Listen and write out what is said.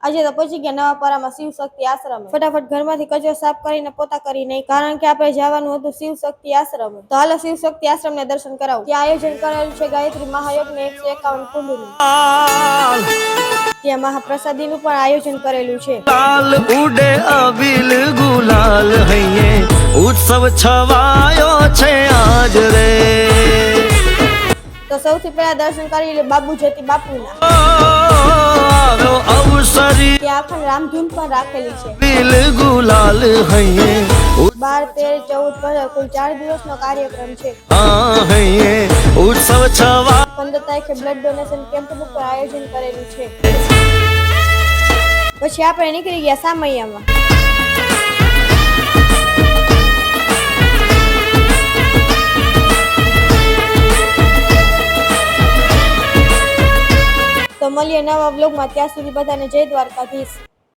આજે તો પહોંચી ગયા નવાપરામાં શિવ શક્તિ આશ્રમ. ફટાફટ ઘરમાંથી કચરો સાફ કરીને પોતા કરી નહીં, કારણ કે આપણે જવાનું હતું શિવ શક્તિ આશ્રમ. તો હાલો શિવ શક્તિ આશ્રમ ને દર્શન કરાવું. ત્યાં આયોજન કરેલું છે ગાયત્રી મહાયજ્ઞ ને 151 કુંડનું. ત્યાં મહાપ્રસાદીનું પણ આયોજન કરેલું છે. લાલ ઉડે અબીલ ગુલાલ હૈયે ઉત્સવ છવાયો છે આજ રે. તો સૌથી પહેલા દર્શન કરી લે બાબુ જતી બાપુના. અવસરી ત્યાં અખંડ રામધૂન પણ રાખેલી છે. બિલ ગુલાલ હૈયે 12, 13, 14, 15 કુલ 4 દિવસનો કાર્યક્રમ છે. હૈયે ઉત્સવ છવા 15 તારીખે બ્લડ ડોનેશન કેમ્પનું પણ આયોજન કરેલું છે. પછી આપણે નીકળી ગયા સામૈયામાં. તો મળીએ નવા વ્લોગમાં. ત્યાં સુધી બધાને જય દ્વારકાધીશ.